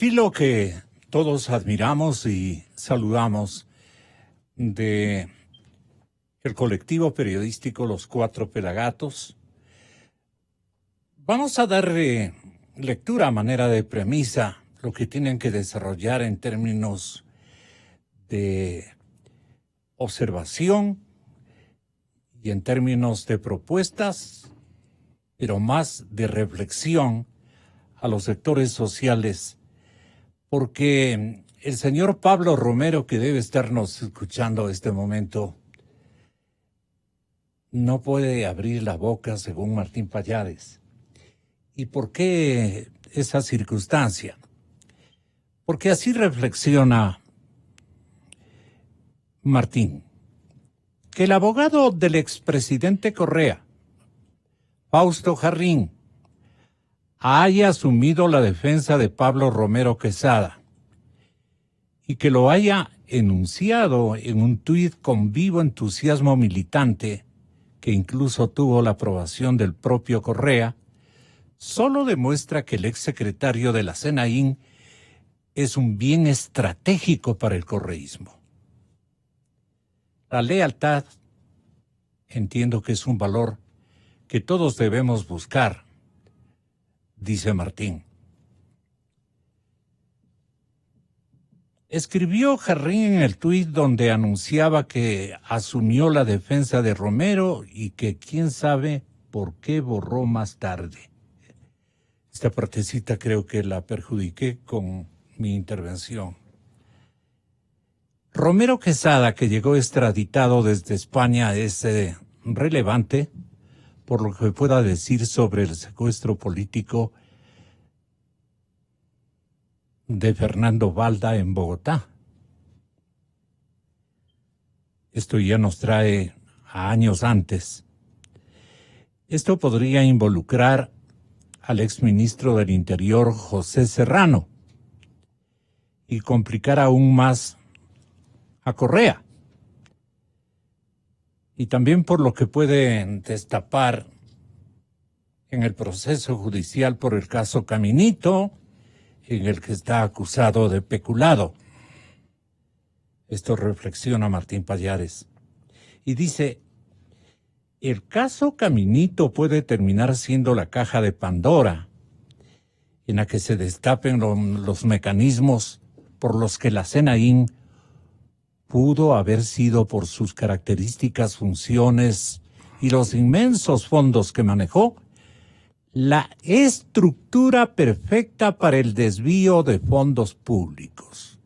Estilo que todos admiramos y saludamos de el colectivo periodístico Los Cuatro Pelagatos. Vamos a darle lectura a manera de premisa lo que tienen que desarrollar en términos de observación y en términos de propuestas, pero más de reflexión a los sectores sociales, porque el señor Pablo Romero, que debe estarnos escuchando en este momento, no puede abrir la boca, según Martín Pallares. ¿Y por qué esa circunstancia? Porque así reflexiona Martín, que el abogado del expresidente Correa, Fausto Jarrín, haya asumido la defensa de Pablo Romero Quesada y que lo haya enunciado en un tuit con vivo entusiasmo militante, que incluso tuvo la aprobación del propio Correa, solo demuestra que el exsecretario de la CNAIN es un bien estratégico para el correísmo. La lealtad, entiendo que es un valor que todos debemos buscar, dice Martín. Escribió Jarrín en el tuit donde anunciaba que asumió la defensa de Romero y que quién sabe por qué borró más tarde. Esta partecita creo que la perjudiqué con mi intervención. Romero Quesada, que llegó extraditado desde España, es relevante por lo que pueda decir sobre el secuestro político de Fernando Valda en Bogotá. Esto ya nos trae a años antes. Esto podría involucrar al exministro del Interior, José Serrano, y complicar aún más a Correa. Y también por lo que puede destapar en el proceso judicial por el caso Caminito, en el que está acusado de peculado. Esto reflexiona Martín Pallares. Y dice, el caso Caminito puede terminar siendo la caja de Pandora, en la que se destapen los mecanismos por los que la CNAIN pudo haber sido, por sus características, funciones y los inmensos fondos que manejó, la estructura perfecta para el desvío de fondos públicos.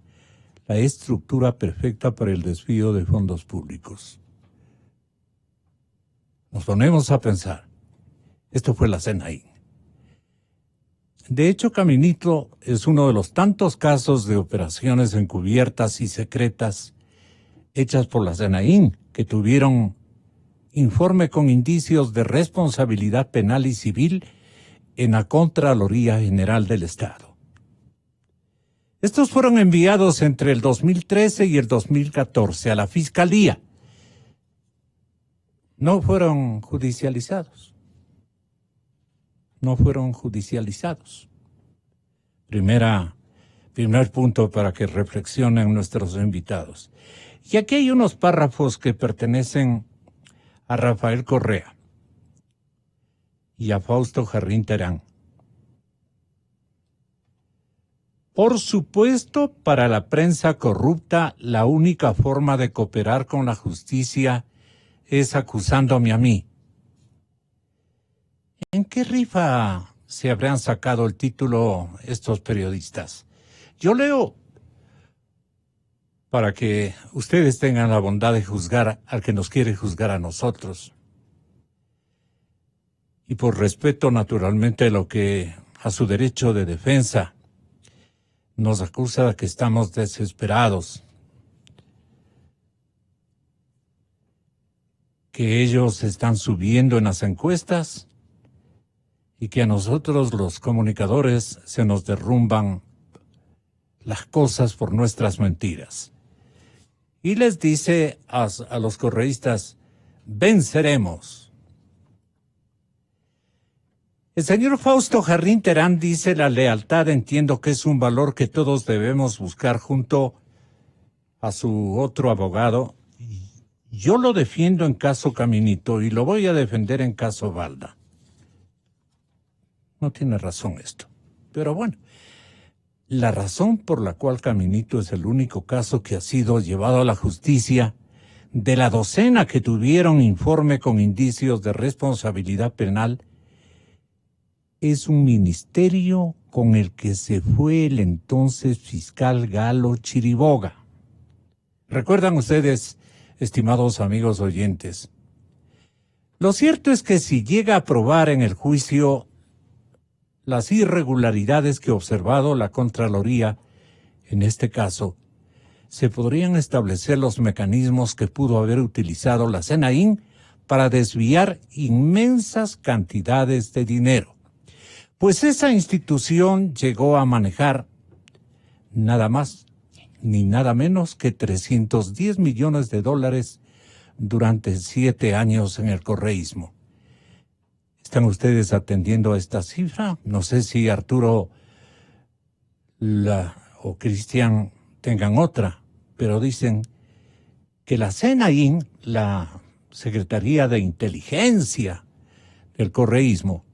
La estructura perfecta para el desvío de fondos públicos. Nos ponemos a pensar, esto fue la CNAIN. De hecho, Caminito es uno de los tantos casos de operaciones encubiertas y secretas hechas por la CNAIN, que tuvieron informe con indicios de responsabilidad penal y civil en la Contraloría General del Estado. Estos fueron enviados entre el 2013 y el 2014 a la Fiscalía. No fueron judicializados. No fueron judicializados. Primer punto para que reflexionen nuestros invitados. Y aquí hay unos párrafos que pertenecen a Rafael Correa y a Fausto Jarrín Terán. Por supuesto, para la prensa corrupta, la única forma de cooperar con la justicia es acusándome a mí. ¿En qué rifa se habrán sacado el título estos periodistas? Yo leo para que ustedes tengan la bondad de juzgar al que nos quiere juzgar a nosotros. Y por respeto, naturalmente, a su derecho de defensa, nos acusa de que estamos desesperados, que ellos están subiendo en las encuestas y que a nosotros, los comunicadores, se nos derrumban las cosas por nuestras mentiras. Y les dice a los correístas, venceremos. El señor Fausto Jarrín Terán dice: la lealtad entiendo que es un valor que todos debemos buscar junto a su otro abogado. Yo lo defiendo en caso Caminito y lo voy a defender en caso Balda. No tiene razón esto. Pero bueno, la razón por la cual Caminito es el único caso que ha sido llevado a la justicia de la docena que tuvieron informe con indicios de responsabilidad penal es un ministerio con el que se fue el entonces fiscal Galo Chiriboga. ¿Recuerdan ustedes, estimados amigos oyentes? Lo cierto es que si llega a probar en el juicio las irregularidades que ha observado la Contraloría, en este caso, se podrían establecer los mecanismos que pudo haber utilizado la SENAIN para desviar inmensas cantidades de dinero. Pues esa institución llegó a manejar nada más ni nada menos que 310 millones de dólares durante 7 años en el correísmo. ¿Están ustedes atendiendo a esta cifra? No sé si Arturo o Cristian tengan otra, pero dicen que la SENAIN, la Secretaría de Inteligencia del correísmo,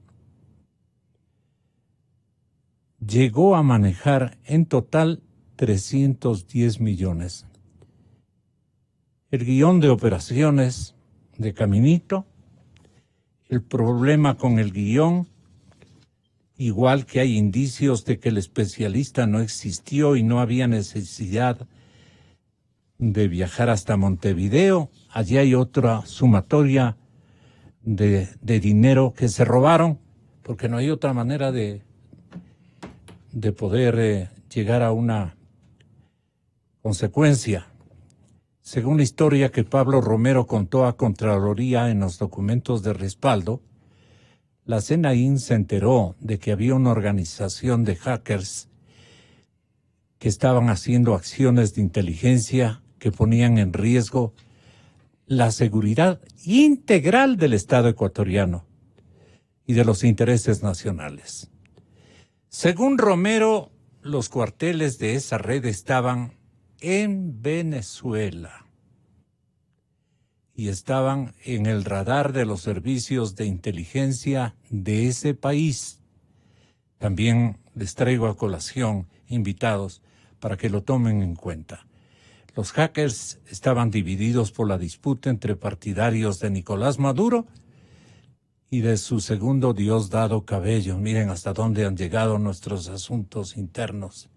llegó a manejar en total 310 millones. El guión de operaciones de Caminito, el problema con el guión, igual que hay indicios de que el especialista no existió y no había necesidad de viajar hasta Montevideo. Allí hay otra sumatoria de dinero que se robaron, porque no hay otra manera de poder llegar a una consecuencia. Según la historia que Pablo Romero contó a Contraloría en los documentos de respaldo, la SENAIN se enteró de que había una organización de hackers que estaban haciendo acciones de inteligencia que ponían en riesgo la seguridad integral del Estado ecuatoriano y de los intereses nacionales. Según Romero, los cuarteles de esa red estaban en Venezuela y estaban en el radar de los servicios de inteligencia de ese país. También les traigo a colación invitados para que lo tomen en cuenta. Los hackers estaban divididos por la disputa entre partidarios de Nicolás Maduro y de su segundo Diosdado Cabello. Miren hasta dónde han llegado nuestros asuntos internos.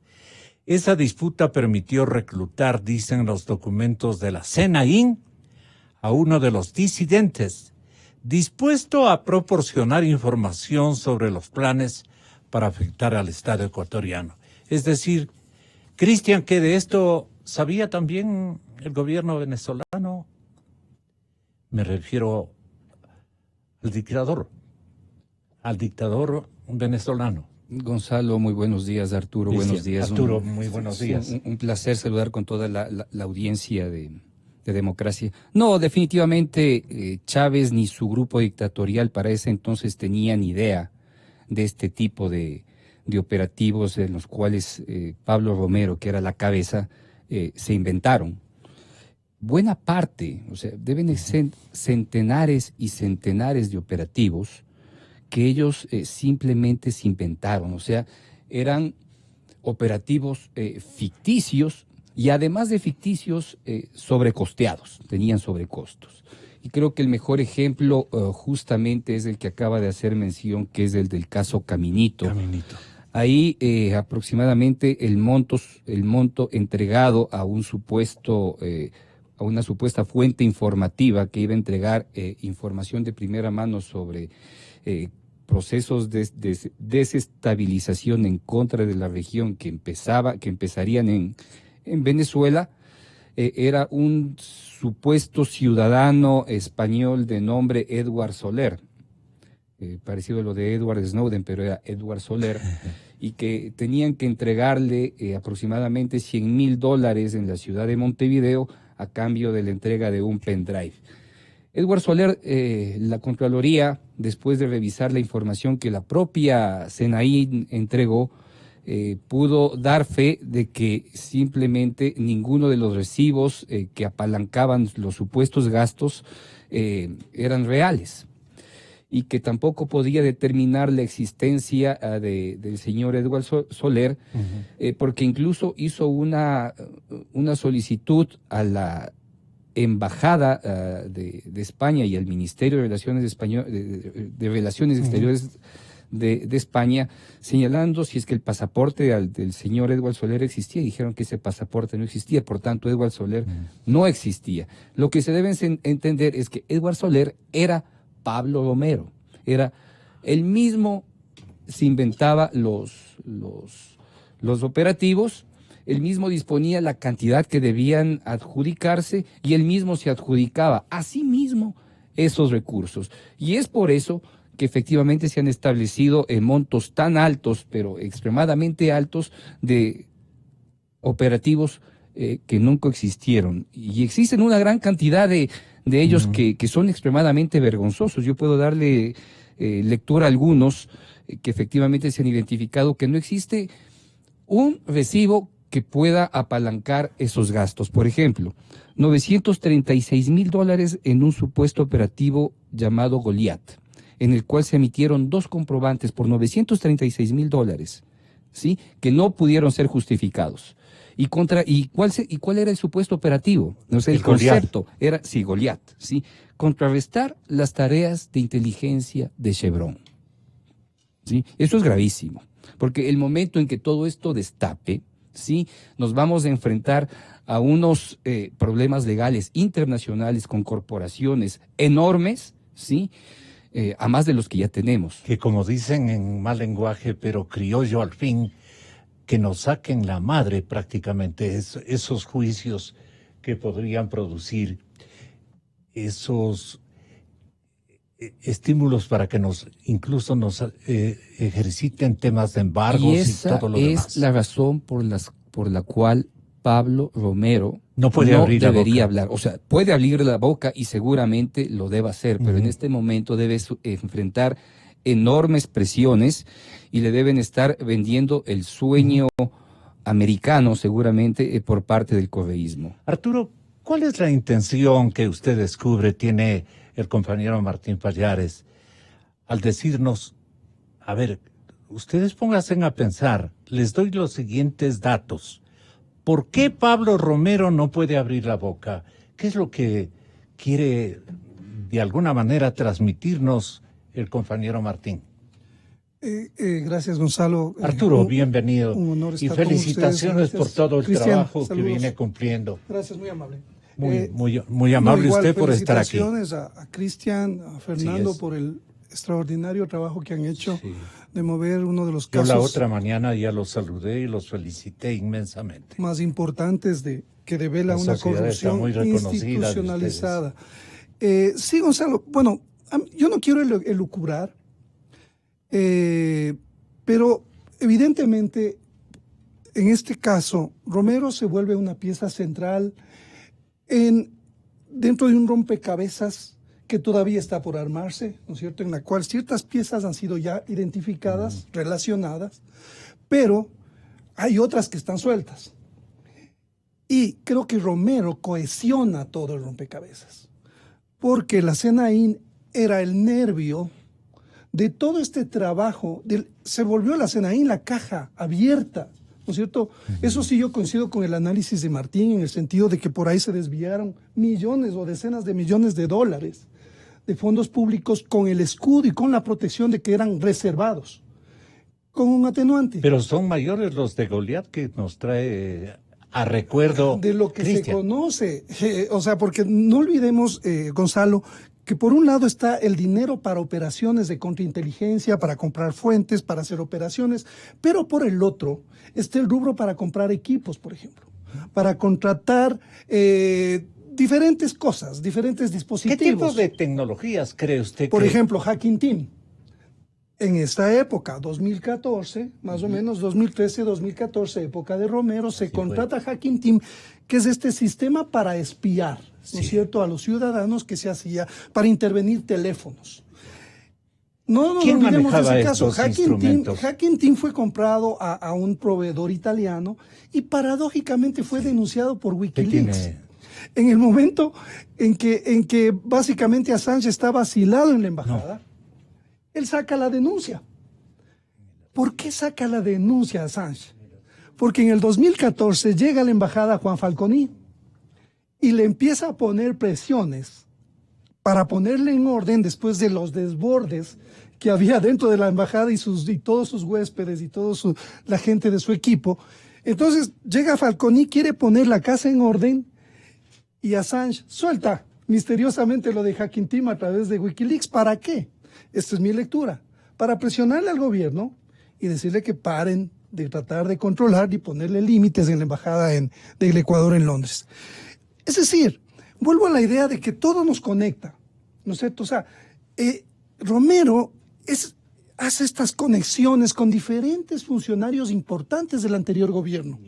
Esa disputa permitió reclutar, dicen los documentos de la SENAIN, a uno de los disidentes, dispuesto a proporcionar información sobre los planes para afectar al Estado ecuatoriano. Es decir, Cristian, que de esto sabía también el gobierno venezolano. Me refiero al dictador venezolano. Gonzalo, muy buenos días. Arturo, Cristian, buenos días. Arturo, muy buenos días. Un placer saludar con toda la audiencia de Democracia. No, definitivamente Chávez ni su grupo dictatorial para ese entonces tenían idea de este tipo de operativos en los cuales Pablo Romero, que era la cabeza, se inventaron. Buena parte, o sea, deben ser centenares y centenares de operativos que ellos simplemente se inventaron, o sea, eran operativos ficticios y además de ficticios, sobrecosteados, tenían sobrecostos. Y creo que el mejor ejemplo justamente es el que acaba de hacer mención, que es el del caso Caminito. Ahí aproximadamente el monto entregado a un supuesto a una supuesta fuente informativa que iba a entregar información de primera mano sobre procesos de desestabilización en contra de la región que empezarían en Venezuela, era un supuesto ciudadano español de nombre Edward Soler, parecido a lo de Edward Snowden, pero era Edward Soler, y que tenían que entregarle aproximadamente $100,000 en la ciudad de Montevideo a cambio de la entrega de un pendrive. Edward Soler, la Contraloría, después de revisar la información que la propia SENAI entregó, pudo dar fe de que simplemente ninguno de los recibos que apalancaban los supuestos gastos eran reales, y que tampoco podía determinar la existencia del señor Edward Soler, porque incluso hizo una solicitud a la Embajada de España y al Ministerio de Relaciones, de Relaciones Exteriores de España, señalando si es que el pasaporte del señor Edward Soler existía, y dijeron que ese pasaporte no existía, por tanto Edward Soler no existía. Lo que se debe entender es que Edward Soler era Pablo Romero, era él mismo, se inventaba los operativos, él mismo disponía la cantidad que debían adjudicarse y él mismo se adjudicaba a sí mismo esos recursos. Y es por eso que efectivamente se han establecido montos tan altos, pero extremadamente altos, de operativos que nunca existieron. Y existen una gran cantidad de ellos que son extremadamente vergonzosos. Yo puedo darle lectura a algunos que efectivamente se han identificado que no existe un recibo que pueda apalancar esos gastos. Por ejemplo, $936,000 en un supuesto operativo llamado Goliat, en el cual se emitieron 2 comprobantes por $936,000, ¿sí?, que no pudieron ser justificados. ¿Y cuál era el supuesto operativo? No sé, el concepto era, sí, Goliat, ¿sí?, contrarrestar las tareas de inteligencia de Chevron, ¿sí? Eso es gravísimo, porque el momento en que todo esto destape, ¿sí?, nos vamos a enfrentar a unos problemas legales internacionales con corporaciones enormes, ¿sí?, a más de los que ya tenemos. Que, como dicen en mal lenguaje, pero criollo al fin, que nos saquen la madre prácticamente esos juicios que podrían producir esos estímulos para que incluso nos ejerciten temas de embargos y todo lo demás. Esa es la razón por la cual Pablo Romero no debería hablar. O sea, puede abrir la boca y seguramente lo debe hacer, pero en este momento debe enfrentar enormes presiones y le deben estar vendiendo el sueño americano seguramente por parte del correísmo. Arturo, ¿cuál es la intención que usted descubre tiene el compañero Martín Pallares al decirnos, a ver, ustedes pónganse a pensar, les doy los siguientes datos? ¿Por qué Pablo Romero no puede abrir la boca? ¿Qué es lo que quiere de alguna manera transmitirnos el compañero Martín? Gracias, Gonzalo. Arturo, bienvenido. Un honor estar y felicitaciones con ustedes. por todo el Cristian, trabajo saludos. que viene cumpliendo. Gracias, muy amable. Muy amable igual, usted por estar aquí. Felicitaciones a Cristian, a Fernando por el extraordinario trabajo que han hecho de mover uno de los casos. Yo la otra mañana ya los saludé y los felicité inmensamente. Más importantes que devela una corrupción institucionalizada. Sí, Gonzalo, bueno, yo no quiero elucubrar, pero evidentemente en este caso Romero se vuelve una pieza central dentro de un rompecabezas que todavía está por armarse, ¿no es cierto?, en la cual ciertas piezas han sido ya identificadas, relacionadas, pero hay otras que están sueltas. Y creo que Romero cohesiona todo el rompecabezas, porque la SENAI era el nervio de todo este trabajo. Se volvió la SENAI la caja abierta, ¿no es cierto? Eso sí, yo coincido con el análisis de Martín en el sentido de que por ahí se desviaron millones o decenas de millones de dólares de fondos públicos con el escudo y con la protección de que eran reservados, con un atenuante. Pero son mayores los de Goliat que nos trae a recuerdo de lo que Cristian se conoce. O sea, porque no olvidemos, Gonzalo, que por un lado está el dinero para operaciones de contrainteligencia, para comprar fuentes, para hacer operaciones, pero por el otro está el rubro para comprar equipos, por ejemplo, para contratar diferentes cosas, diferentes dispositivos. ¿Qué tipo de tecnologías cree usted Por ejemplo, Hacking Team. En esta época, 2014, más o menos 2013, 2014, época de Romero, se contrata Hacking Team, que es este sistema para espiar ¿no es cierto?, a los ciudadanos que se hacía para intervenir teléfonos. No nos ¿Quién olvidemos de manejaba ese caso. estos instrumentos? Hacking Team fue comprado a un proveedor italiano y paradójicamente fue denunciado por Wikileaks. En el momento en que básicamente Assange estaba asilado en la embajada, él saca la denuncia. ¿Por qué saca la denuncia Assange? Porque en el 2014 llega a la embajada Juan Falconi y le empieza a poner presiones para ponerle en orden después de los desbordes que había dentro de la embajada y todos sus huéspedes y la gente de su equipo. Entonces llega Falconi, quiere poner la casa en orden y Assange suelta misteriosamente lo de Hacking Team a través de Wikileaks. ¿Para qué? Esta es mi lectura. Para presionarle al gobierno y decirle que paren de tratar de controlar y ponerle límites en la embajada del Ecuador en Londres. Es decir, vuelvo a la idea de que todo nos conecta, ¿no es cierto? O sea, Romero hace estas conexiones con diferentes funcionarios importantes del anterior gobierno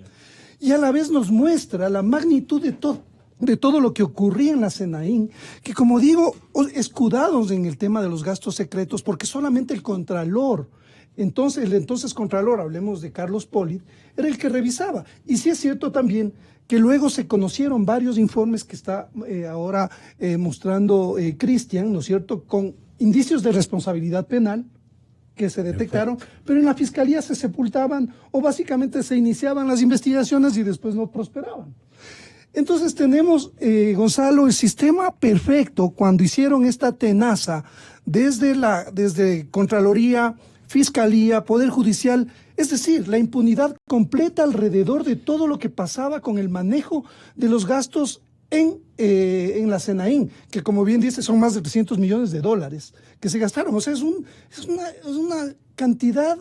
y a la vez nos muestra la magnitud de todo lo que ocurría en la SENAIN, que como digo, escudados en el tema de los gastos secretos, porque solamente el Contralor, el entonces Contralor, hablemos de Carlos Polit, era el que revisaba. Y sí es cierto también que luego se conocieron varios informes que está ahora mostrando Cristian, ¿no es cierto?, con indicios de responsabilidad penal que se detectaron, pero en la Fiscalía se sepultaban o básicamente se iniciaban las investigaciones y después no prosperaban. Entonces tenemos, Gonzalo, el sistema perfecto cuando hicieron esta tenaza desde Contraloría, Fiscalía, Poder Judicial, es decir, la impunidad completa alrededor de todo lo que pasaba con el manejo de los gastos en la SENAIN, que como bien dice son más de $300 millones que se gastaron. O sea, es una cantidad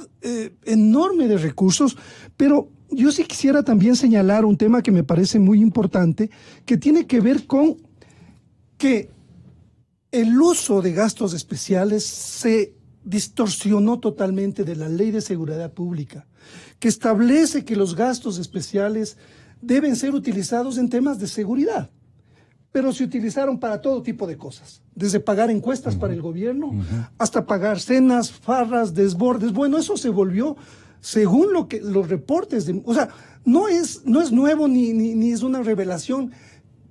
enorme de recursos, pero yo sí quisiera también señalar un tema que me parece muy importante, que tiene que ver con que el uso de gastos especiales se distorsionó totalmente de la Ley de Seguridad Pública, que establece que los gastos especiales deben ser utilizados en temas de seguridad, pero se utilizaron para todo tipo de cosas, desde pagar encuestas para el gobierno hasta pagar cenas, farras, desbordes. Bueno, eso se volvió, según los reportes, o sea, no es nuevo ni es una revelación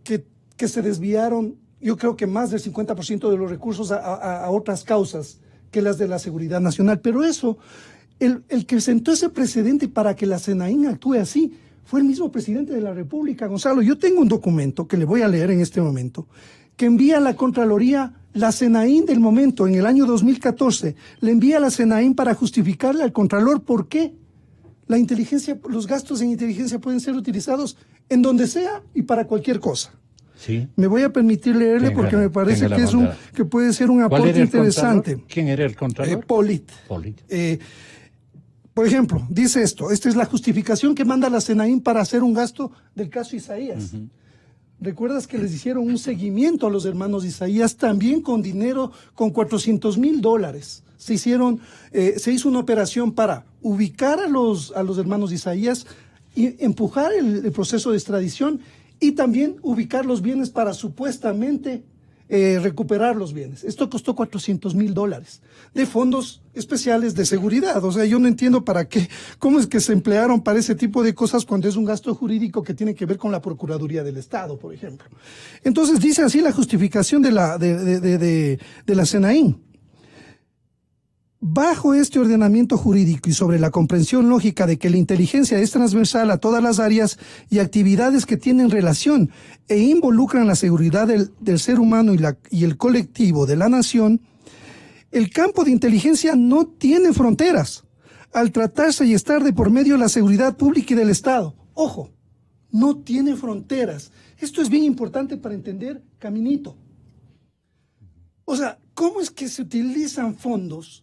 que se desviaron, yo creo que más del 50% de los recursos a otras causas que las de la seguridad nacional. Pero eso, el que sentó ese precedente para que la SENAIN actúe así, fue el mismo presidente de la República, Gonzalo. Yo tengo un documento que le voy a leer en este momento, que envía a la Contraloría la SENAIN del momento, en el año 2014, le envía a la SENAIN para justificarle al Contralor por qué los gastos en inteligencia pueden ser utilizados en donde sea y para cualquier cosa. Sí. Me voy a permitir leerle porque me parece que puede ser un aporte interesante. Contralor? ¿Quién era el Contralor? Polit. Por ejemplo, dice esto: esta es la justificación que manda la SENAIN para hacer un gasto del caso Isaías. ¿Recuerdas que les hicieron un seguimiento a los hermanos Isaías también con dinero, con $400,000? Se hizo una operación para ubicar a los hermanos Isaías y empujar el proceso de extradición y también ubicar los bienes para supuestamente recuperar los bienes. Esto costó $400,000 de fondos especiales de seguridad. O sea, yo no entiendo cómo es que se emplearon para ese tipo de cosas cuando es un gasto jurídico que tiene que ver con la Procuraduría del Estado, por ejemplo. Entonces dice así la justificación de la SENAIN. Bajo este ordenamiento jurídico y sobre la comprensión lógica de que la inteligencia es transversal a todas las áreas y actividades que tienen relación e involucran la seguridad del ser humano y el colectivo de la nación, el campo de inteligencia no tiene fronteras al tratarse y estar de por medio de la seguridad pública y del Estado. Ojo, no tiene fronteras. Esto es bien importante para entender Caminito. O sea, ¿cómo es que se utilizan fondos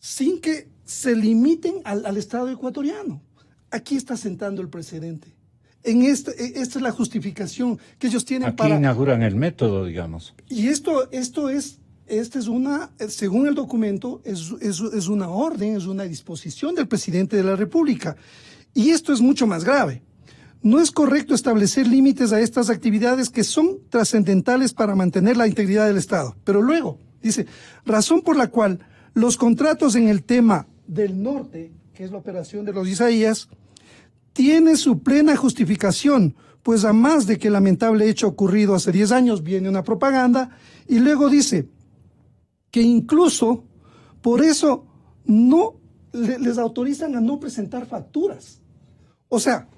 sin que se limiten al Estado ecuatoriano? Aquí está sentando el precedente. Esta es la justificación que ellos tienen Aquí inauguran el método, digamos. Y esta es una, según el documento, es una orden, es una disposición del presidente de la República. Y esto es mucho más grave. no es correcto establecer límites a estas actividades que son trascendentales para mantener la integridad del Estado. Pero luego, dice, razón por la cual los contratos en el tema del norte, que es la operación de los Isaías, tienen su plena justificación, pues a más de que el lamentable hecho ocurrido hace 10 años viene una propaganda, y luego dice que incluso por eso no les autorizan a no presentar facturas. O sea,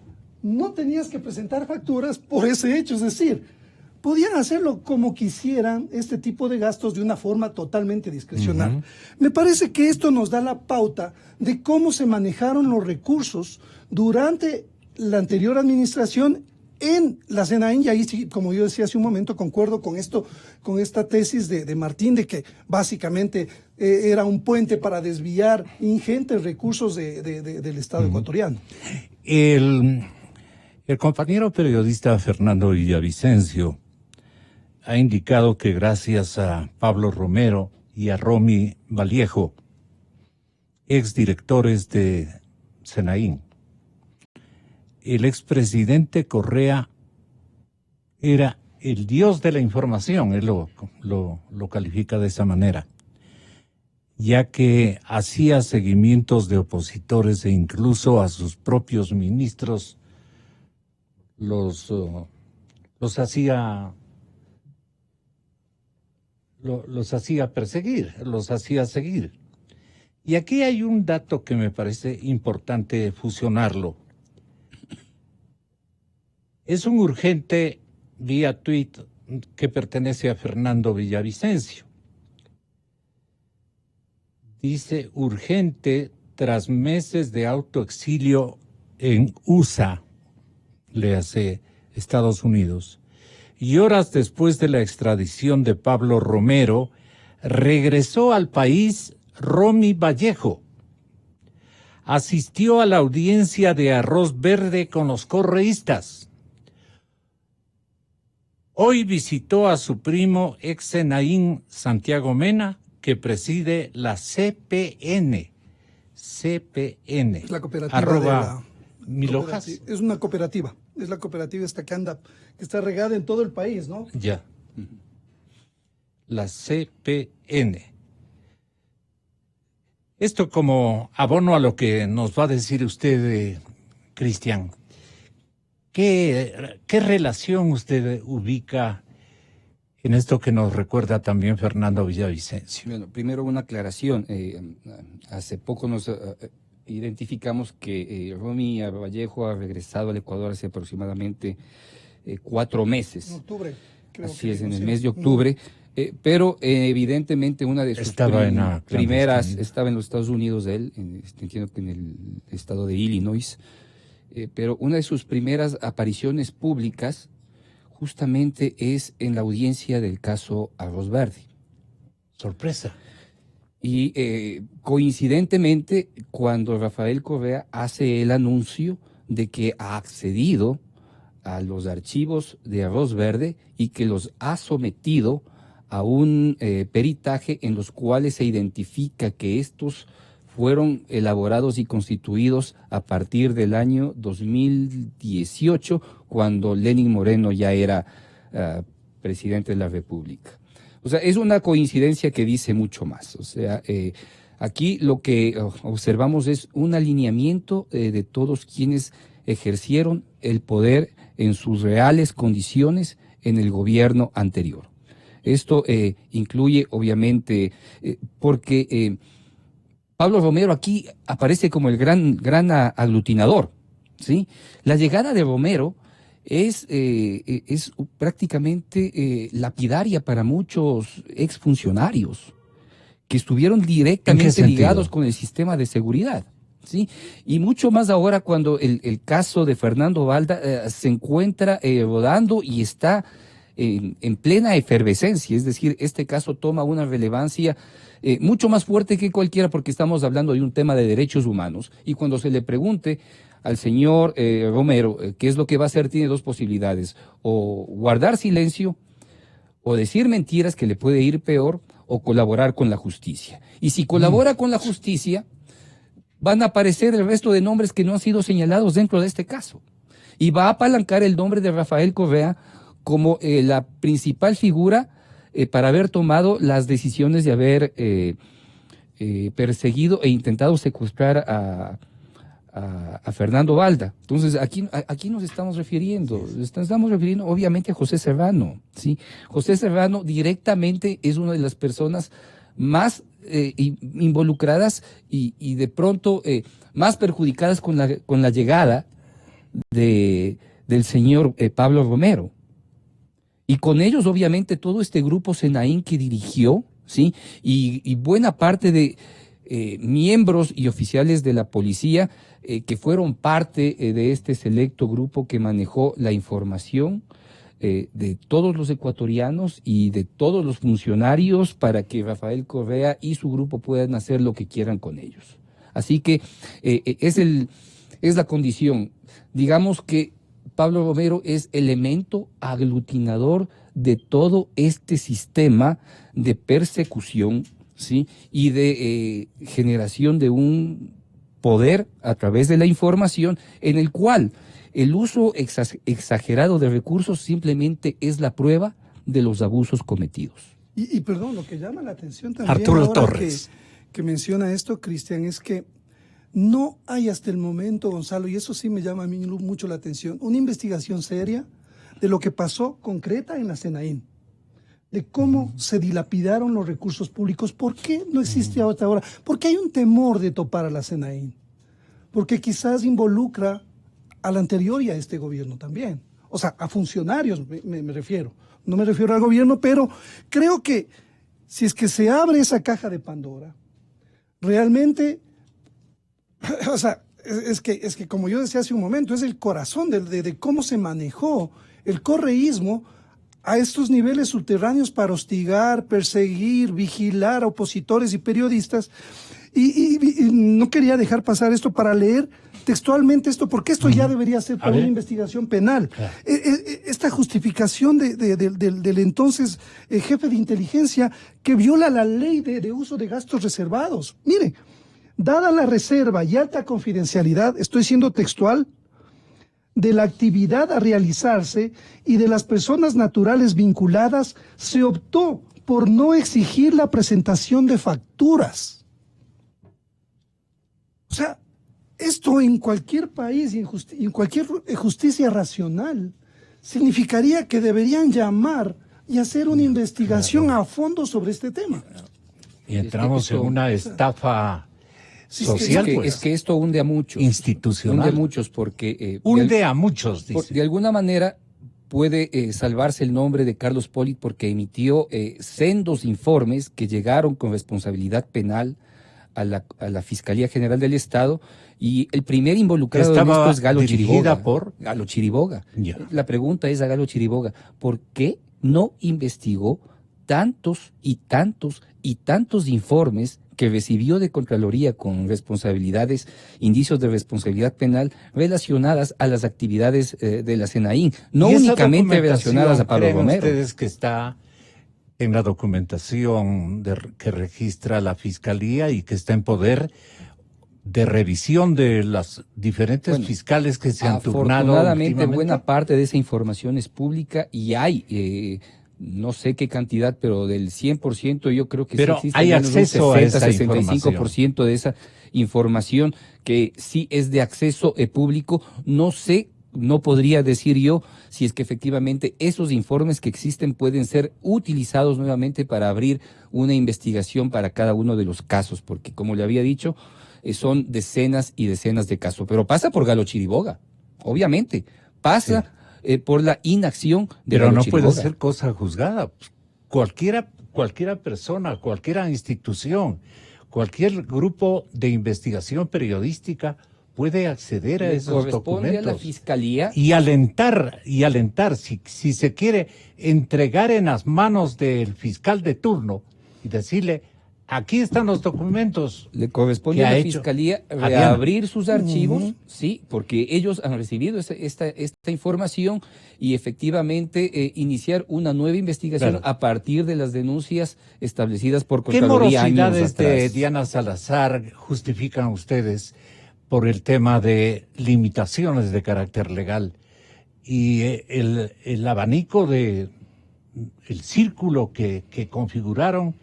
no tenías que presentar facturas por ese hecho, es decir, podían hacerlo como quisieran este tipo de gastos de una forma totalmente discrecional. Me parece que esto nos da la pauta de cómo se manejaron los recursos durante la anterior administración en la SENAIN, y ahí sí, como yo decía hace un momento, concuerdo con esto, con esta tesis de Martín, de que básicamente era un puente para desviar ingentes recursos del Estado ecuatoriano. El compañero periodista Fernando Villavicencio ha indicado que gracias a Pablo Romero y a Romy Vallejo, exdirectores de SENAIN, el expresidente Correa era el dios de la información, él lo califica de esa manera, ya que hacía seguimientos de opositores e incluso a sus propios ministros los hacía perseguir, los hacía seguir. Y aquí hay un dato que me parece importante fusionarlo. Es un urgente vía tweet que pertenece a Fernando Villavicencio. Dice: urgente tras meses de autoexilio en USA, léase Estados Unidos, y horas después de la extradición de Pablo Romero, regresó al país Romy Vallejo. Asistió a la audiencia de Arroz Verde con los correístas. Hoy visitó a su primo ex SENAIN Santiago Mena, que preside la CPN. CPN. Es la cooperativa @ Mil Hojas. Es una cooperativa. Es la cooperativa esta que está regada en todo el país, ¿no? Ya. La CPN. Esto como abono a lo que nos va a decir usted, Cristian. ¿Qué relación usted ubica en esto que nos recuerda también Fernando Villavicencio? Bueno, primero una aclaración. Hace poco nos identificamos que Romy Vallejo ha regresado al Ecuador hace aproximadamente 4 meses. En octubre, creo. Así es, en el mes de octubre. Pero evidentemente una de sus primeras, estaba en los Estados Unidos él, entiendo que en el estado de Illinois, pero una de sus primeras apariciones públicas justamente es en la audiencia del caso Arroz Verde. Sorpresa. Y coincidentemente, cuando Rafael Correa hace el anuncio de que ha accedido a los archivos de Arroz Verde y que los ha sometido a un peritaje en los cuales se identifica que estos fueron elaborados y constituidos a partir del año 2018, cuando Lenín Moreno ya era presidente de la República. O sea, es una coincidencia que dice mucho más. O sea, aquí lo que observamos es un alineamiento de todos quienes ejercieron el poder en sus reales condiciones en el gobierno anterior. Esto incluye, obviamente, porque Pablo Romero aquí aparece como el gran aglutinador, ¿sí? La llegada de Romero es prácticamente lapidaria para muchos exfuncionarios que estuvieron directamente ligados con el sistema de seguridad, ¿sí? Y mucho más ahora cuando el caso de Fernando Valda se encuentra rodando y está en plena efervescencia, es decir, este caso toma una relevancia mucho más fuerte que cualquiera, porque estamos hablando de un tema de derechos humanos, y cuando se le pregunte al señor Romero qué es lo que va a hacer, tiene dos posibilidades: o guardar silencio, o decir mentiras, que le puede ir peor, o colaborar con la justicia. Y si colabora con la justicia, van a aparecer el resto de nombres que no han sido señalados dentro de este caso. y va a apalancar el nombre de Rafael Correa como la principal figura para haber tomado las decisiones de haber perseguido e intentado secuestrar a Fernando Valda. Entonces, aquí nos estamos refiriendo, obviamente a José Serrano, ¿sí? José Serrano directamente es una de las personas más involucradas y de pronto más perjudicadas con la llegada del señor Pablo Romero. Y con ellos, obviamente, todo este grupo Senaín que dirigió, ¿sí? Y buena parte de miembros y oficiales de la policía que fueron parte de este selecto grupo que manejó la información de todos los ecuatorianos y de todos los funcionarios para que Rafael Correa y su grupo puedan hacer lo que quieran con ellos. Así que es la condición. Digamos que Pablo Romero es elemento aglutinador de todo este sistema de persecución, ¿sí? Y de generación de un poder a través de la información en el cual el uso exagerado de recursos simplemente es la prueba de los abusos cometidos. Y perdón, lo que llama la atención también Arturo ahora Torres. que menciona esto, Cristian, es que no hay hasta el momento, Gonzalo, y eso sí me llama a mí mucho la atención, una investigación seria de lo que pasó concreta en la Senaín, de cómo se dilapidaron los recursos públicos. ¿Por qué no existe hasta ahora? Porque hay un temor de topar a la Senaín, porque quizás involucra al anterior y a este gobierno también. O sea, a funcionarios me refiero. No me refiero al gobierno, pero creo que si es que se abre esa caja de Pandora, realmente, o sea, es que como yo decía hace un momento, es el corazón de cómo se manejó el correísmo a estos niveles subterráneos para hostigar, perseguir, vigilar a opositores y periodistas. Y no quería dejar pasar esto para leer textualmente esto, porque esto ya debería ser para una investigación penal. Claro. Esta justificación del entonces jefe de inteligencia que viola la ley de uso de gastos reservados. Mire, dada la reserva y alta confidencialidad, estoy siendo textual, de la actividad a realizarse y de las personas naturales vinculadas, se optó por no exigir la presentación de facturas. O sea, esto en cualquier país y en cualquier justicia racional significaría que deberían llamar y hacer una investigación a fondo sobre este tema. Y entramos en una estafa social, es que esto hunde a muchos. Institucional. Hunde a muchos porque... hunde a muchos, dice. De alguna manera puede salvarse el nombre de Carlos Polit porque emitió sendos informes que llegaron con responsabilidad penal a la Fiscalía General del Estado, y el primer involucrado en esto es Galo Chiriboga. Galo Chiriboga. Yeah. La pregunta es a Galo Chiriboga, ¿por qué no investigó tantos y tantos y tantos informes que recibió de Contraloría con responsabilidades, indicios de responsabilidad penal relacionadas a las actividades de la Senaín, no únicamente relacionadas a Pablo Romero? ¿Ustedes que está en la documentación que registra la Fiscalía y que está en poder de revisión de las diferentes fiscales que se han turnado? Afortunadamente, buena parte de esa información es pública y hay... no sé qué cantidad, pero del 100% yo creo que pero sí existe hay acceso a esa 65% de esa información que sí es de acceso público. No sé, no podría decir yo si es que efectivamente esos informes que existen pueden ser utilizados nuevamente para abrir una investigación para cada uno de los casos, porque como le había dicho, son decenas y decenas de casos. Pero pasa por Galo Chiriboga, obviamente, pasa... Sí. Por la inacción de Pero Galo no Chiriboga. puede ser cosa juzgada. Cualquiera persona, cualquier institución, cualquier grupo de investigación periodística puede acceder a esos documentos. A la Fiscalía. Y alentar, si se quiere, entregar en las manos del fiscal de turno y decirle, aquí están los documentos. Le corresponde a la Fiscalía reabrir sus archivos, sí, porque ellos han recibido esta información y efectivamente iniciar una nueva investigación a partir de las denuncias establecidas por Contraloría años atrás. ¿Qué morosidades de Diana Salazar justifican ustedes por el tema de limitaciones de carácter legal y el abanico el círculo que configuraron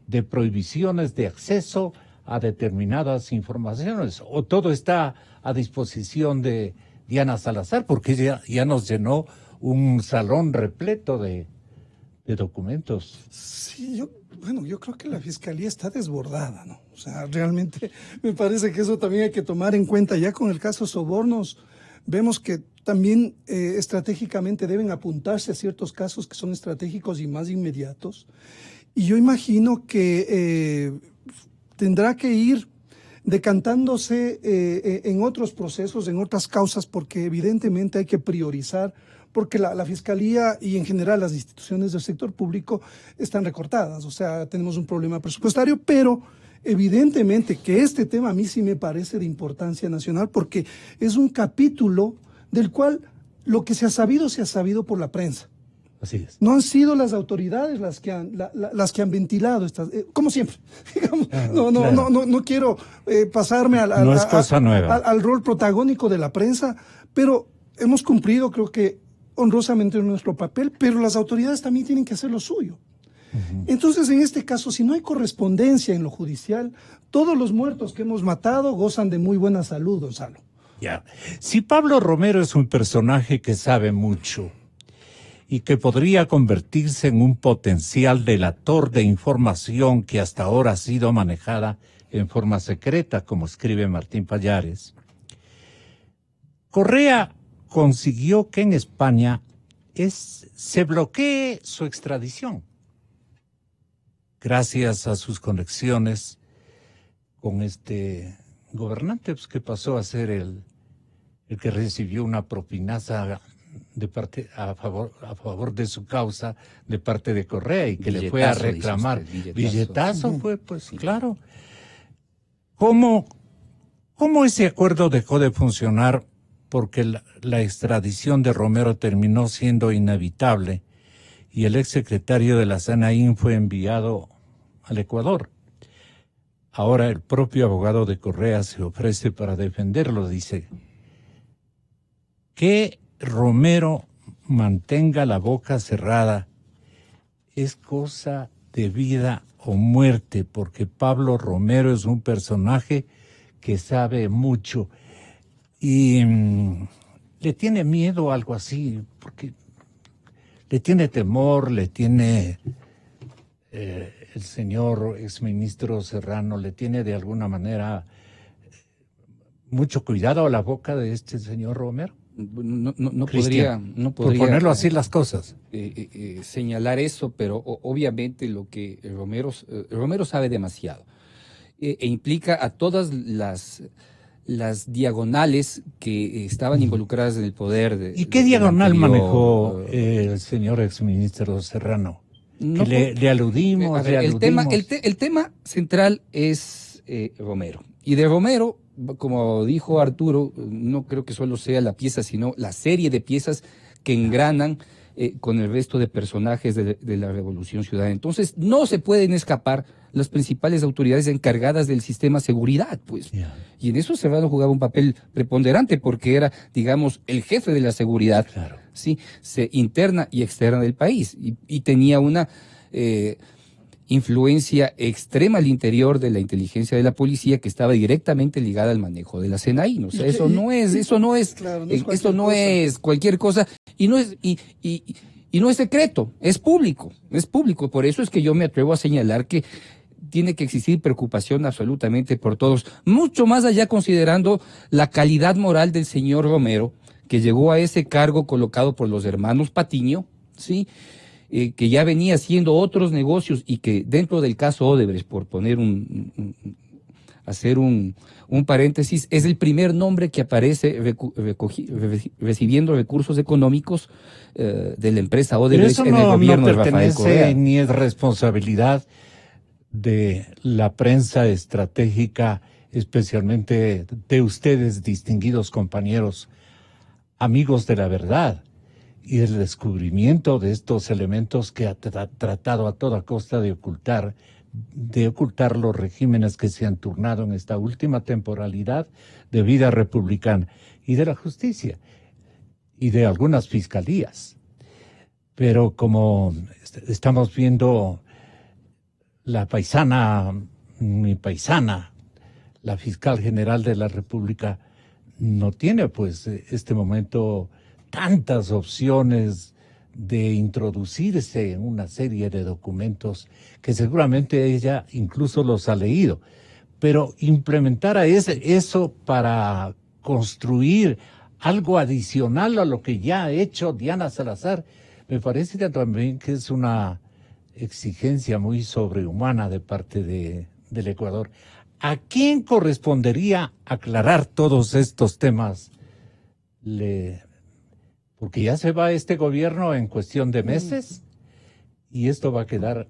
de prohibiciones de acceso a determinadas informaciones, o todo está a disposición de Diana Salazar, porque ya nos llenó un salón repleto de documentos. Sí, yo creo que la Fiscalía está desbordada, ¿no? O sea, realmente me parece que eso también hay que tomar en cuenta. Ya con el caso Sobornos, vemos que también estratégicamente deben apuntarse a ciertos casos que son estratégicos y más inmediatos. Y yo imagino que tendrá que ir decantándose en otros procesos, en otras causas, porque evidentemente hay que priorizar, porque la Fiscalía y en general las instituciones del sector público están recortadas. O sea, tenemos un problema presupuestario, pero evidentemente que este tema a mí sí me parece de importancia nacional, porque es un capítulo del cual lo que se ha sabido por la prensa. Así es. No han sido las autoridades las que han ventilado estas, como siempre. Digamos, Claro. No quiero pasarme No es cosa nueva. al rol protagónico de la prensa, pero hemos cumplido, creo que honrosamente, nuestro papel, pero las autoridades también tienen que hacer lo suyo. Entonces, en este caso, si no hay correspondencia en lo judicial, todos los muertos que hemos matado gozan de muy buena salud, Gonzalo. Ya. Si Pablo Romero es un personaje que sabe mucho y que podría convertirse en un potencial delator de información que hasta ahora ha sido manejada en forma secreta, como escribe Martín Pallares, Correa consiguió que en España se bloquee su extradición, gracias a sus conexiones con este gobernante, pues, que pasó a ser el que recibió una propinaza a favor de su causa de parte de Correa y que le fue a reclamar. Billetazo fue, pues claro. ¿Cómo ese acuerdo dejó de funcionar? Porque la extradición de Romero terminó siendo inevitable y el exsecretario de la CNI fue enviado al Ecuador. Ahora el propio abogado de Correa se ofrece para defenderlo. Dice que Romero mantenga la boca cerrada es cosa de vida o muerte, porque Pablo Romero es un personaje que sabe mucho. Y le tiene miedo a algo así, porque le tiene temor, le tiene el señor exministro Serrano, le tiene de alguna manera mucho cuidado a la boca de este señor Romero. No podría por ponerlo así las cosas. Señalar eso, pero obviamente lo que Romero sabe demasiado e implica a todas las diagonales que estaban involucradas en el poder. ¿Y qué diagonal manejó el señor exministro Serrano? No, le aludimos. Ver, el tema central es Romero. Y de Romero, como dijo Arturo, no creo que solo sea la pieza, sino la serie de piezas que engranan con el resto de personajes de la Revolución Ciudadana. Entonces, no se pueden escapar las principales autoridades encargadas del sistema seguridad, pues. Yeah. Y en eso Serrano jugaba un papel preponderante porque era, digamos, el jefe de la seguridad, claro, ¿sí? Interna y externa del país. Y tenía una influencia extrema al interior de la inteligencia de la policía que estaba directamente ligada al manejo de la CNI. O sea, eso no es cualquier cosa y no es secreto, es público. Por eso es que yo me atrevo a señalar que tiene que existir preocupación absolutamente por todos, mucho más allá considerando la calidad moral del señor Romero, que llegó a ese cargo colocado por los hermanos Patiño, ¿sí? Que ya venía haciendo otros negocios y que dentro del caso Odebrecht, por poner hacer un paréntesis, es el primer nombre que aparece recibiendo recursos económicos de la empresa Odebrecht en el gobierno de Rafael Correa. Ni es responsabilidad de la prensa estratégica, especialmente de ustedes, distinguidos compañeros, amigos de la verdad, y el descubrimiento de estos elementos que ha tratado a toda costa de ocultar los regímenes que se han turnado en esta última temporalidad de vida republicana, y de la justicia. y de algunas fiscalías. Pero como estamos viendo mi paisana, la fiscal general de la República, no tiene pues este momento tantas opciones de introducirse en una serie de documentos que seguramente ella incluso los ha leído. Pero implementar eso para construir algo adicional a lo que ya ha hecho Diana Salazar, me parece que también que es una exigencia muy sobrehumana de parte del Ecuador. ¿A quién correspondería aclarar todos estos temas? Porque ya se va este gobierno en cuestión de meses y esto va a quedar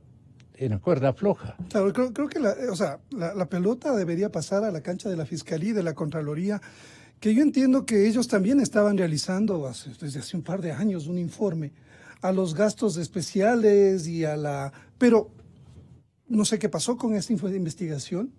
en cuerda floja. Claro, creo que la pelota debería pasar a la cancha de la Fiscalía y de la Contraloría, que yo entiendo que ellos también estaban realizando desde hace un par de años un informe a los gastos especiales pero no sé qué pasó con esta investigación.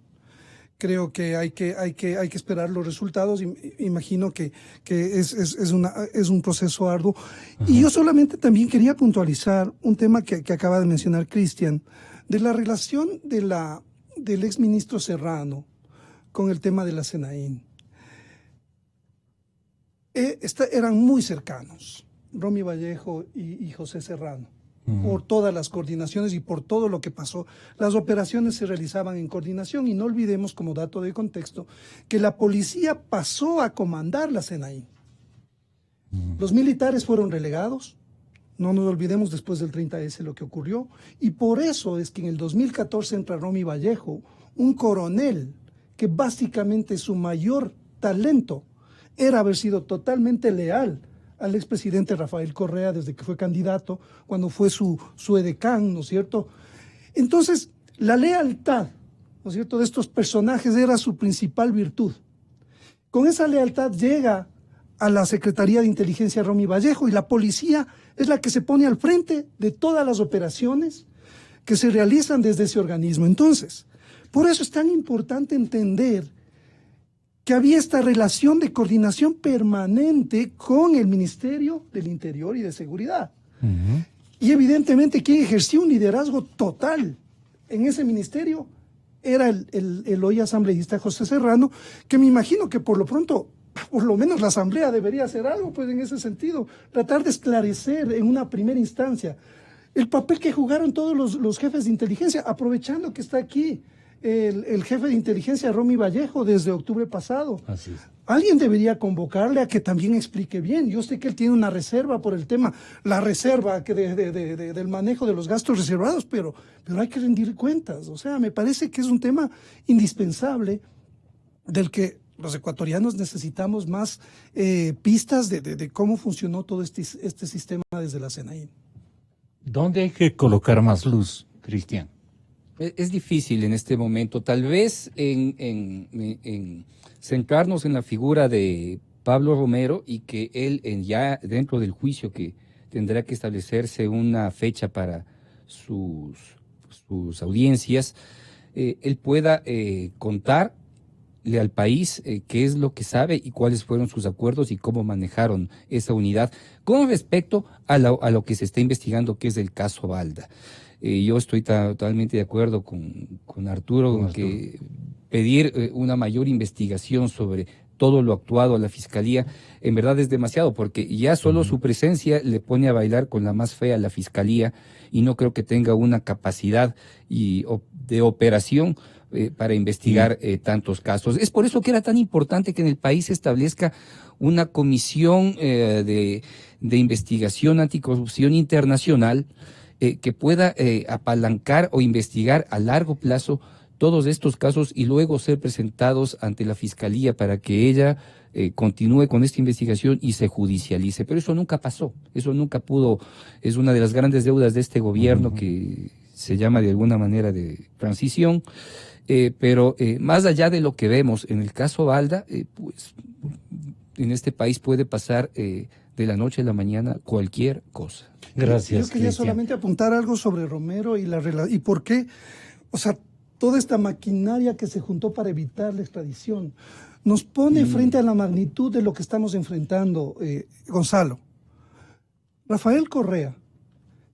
Creo que hay que esperar los resultados. Imagino que es un proceso arduo. Ajá. Y yo solamente también quería puntualizar un tema que acaba de mencionar Cristian, de la relación del exministro Serrano con el tema de la SENAIN. Eran muy cercanos, Romy Vallejo y José Serrano. Por todas las coordinaciones y por todo lo que pasó. Las operaciones se realizaban en coordinación y no olvidemos, como dato de contexto, que la policía pasó a comandar la SENAIN. Los militares fueron relegados, no nos olvidemos después del 30S lo que ocurrió, y por eso es que en el 2014 entra Romy Vallejo, un coronel que básicamente su mayor talento era haber sido totalmente leal al expresidente Rafael Correa desde que fue candidato, cuando fue su edecán, ¿no es cierto? Entonces, la lealtad, ¿no es cierto?, de estos personajes era su principal virtud. Con esa lealtad llega a la Secretaría de Inteligencia Romy Vallejo y la policía es la que se pone al frente de todas las operaciones que se realizan desde ese organismo. Entonces, por eso es tan importante entender que había esta relación de coordinación permanente con el Ministerio del Interior y de Seguridad. Y evidentemente quien ejerció un liderazgo total en ese ministerio era el hoy asambleísta José Serrano, que me imagino que por lo pronto, por lo menos la asamblea debería hacer algo pues en ese sentido, tratar de esclarecer en una primera instancia el papel que jugaron todos los jefes de inteligencia, aprovechando que está aquí el jefe de inteligencia Romy Vallejo desde octubre pasado. Así es. Alguien debería convocarle a que también explique bien. Yo sé que él tiene una reserva por el tema, la reserva del manejo de los gastos reservados, pero hay que rendir cuentas. O sea, me parece que es un tema indispensable del que los ecuatorianos necesitamos más pistas de cómo funcionó todo este sistema desde la SENAIN. ¿Dónde hay que colocar más luz, Cristian? Es difícil en este momento, tal vez en centrarnos en la figura de Pablo Romero y que él ya dentro del juicio que tendrá que establecerse una fecha para sus audiencias, él pueda contarle al país qué es lo que sabe y cuáles fueron sus acuerdos y cómo manejaron esa unidad con respecto a lo que se está investigando, que es el caso Balda. Yo estoy totalmente de acuerdo con Arturo en que pedir una mayor investigación sobre todo lo actuado a la Fiscalía en verdad es demasiado, porque ya solo su presencia le pone a bailar con la más fea a la Fiscalía y no creo que tenga una capacidad de operación para investigar tantos casos. Es por eso que era tan importante que en el país se establezca una comisión de investigación anticorrupción internacional que pueda apalancar o investigar a largo plazo todos estos casos y luego ser presentados ante la Fiscalía para que ella continúe con esta investigación y se judicialice. Pero eso nunca pasó, eso nunca pudo, es una de las grandes deudas de este gobierno que se llama de alguna manera de transición, pero más allá de lo que vemos en el caso Balda, pues en este país puede pasar de la noche a la mañana cualquier cosa. Gracias. Yo quería solamente apuntar algo sobre Romero y por qué, o sea, toda esta maquinaria que se juntó para evitar la extradición. nos pone frente a la magnitud de lo que estamos enfrentando, Gonzalo. Rafael Correa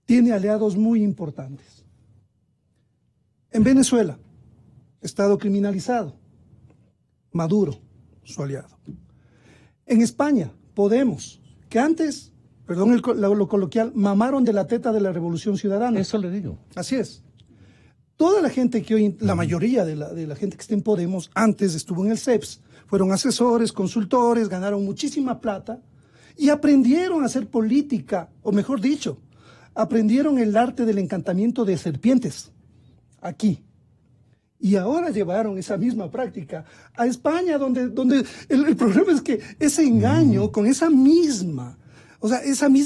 tiene aliados muy importantes. En Venezuela, Estado criminalizado, Maduro, su aliado. En España, Podemos, que antes, perdón lo coloquial, mamaron de la teta de la Revolución Ciudadana. Eso le digo. Así es. Toda la gente que hoy, la mayoría de la gente que está en Podemos, antes estuvo en el CEPS, fueron asesores, consultores, ganaron muchísima plata y aprendieron a hacer política, o mejor dicho, aprendieron el arte del encantamiento de serpientes, aquí. Y ahora llevaron esa misma práctica a España, donde el problema es que ese engaño con esa misma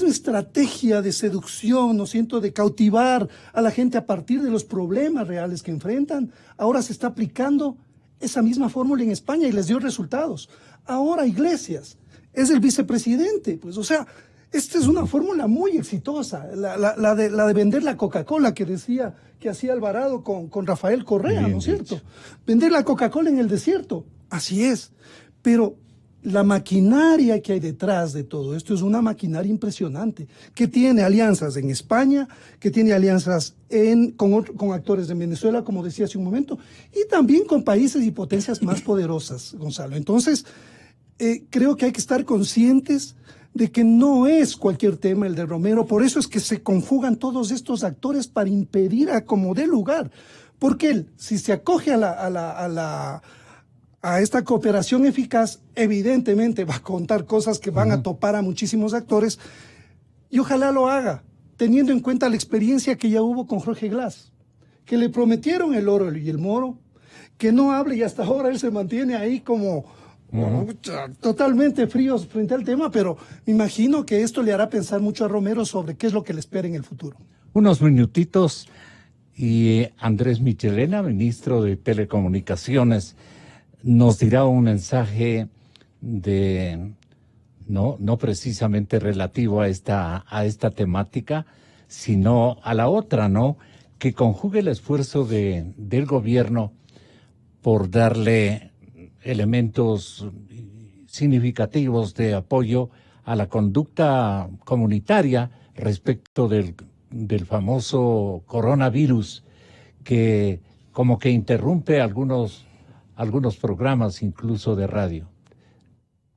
estrategia de seducción, ¿no siento?, de cautivar a la gente a partir de los problemas reales que enfrentan, ahora se está aplicando esa misma fórmula en España y les dio resultados. Ahora Iglesias es el vicepresidente, pues, o sea, esta es una fórmula muy exitosa, la de vender la Coca-Cola que hacía Alvarado con Rafael Correa, bien, ¿no es cierto? Vender la Coca-Cola en el desierto, así es, pero la maquinaria que hay detrás de todo esto es una maquinaria impresionante, que tiene alianzas en España, que tiene alianzas con actores de Venezuela, como decía hace un momento, y también con países y potencias más poderosas, Gonzalo. Entonces, creo que hay que estar conscientes de que no es cualquier tema el de Romero, por eso es que se conjugan todos estos actores para impedir a como dé lugar, porque él, si se acoge a esta cooperación eficaz, evidentemente va a contar cosas que van a topar a muchísimos actores, y ojalá lo haga, teniendo en cuenta la experiencia que ya hubo con Jorge Glass, que le prometieron el oro y el moro, que no hable, y hasta ahora él se mantiene ahí como totalmente fríos frente al tema, pero me imagino que esto le hará pensar mucho a Romero sobre qué es lo que le espera en el futuro. Unos minutitos y Andrés Michelena, ministro de Telecomunicaciones, nos dirá un mensaje no precisamente relativo a esta temática, sino a la otra, ¿no? Que conjugue el esfuerzo del gobierno por darle elementos significativos de apoyo a la conducta comunitaria respecto del famoso coronavirus, que como que interrumpe algunos programas incluso de radio.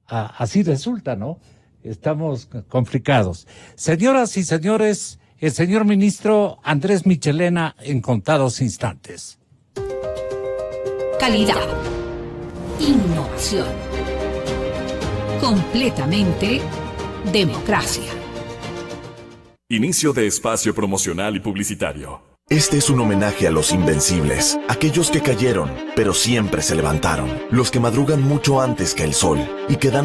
Así resulta, ¿no? Estamos complicados. Señoras y señores, el señor ministro Andrés Michelena en contados instantes. Calidad. Innovación. Completamente democracia. Inicio de espacio promocional y publicitario. Este es un homenaje a los invencibles, aquellos que cayeron, pero siempre se levantaron, los que madrugan mucho antes que el sol y que dan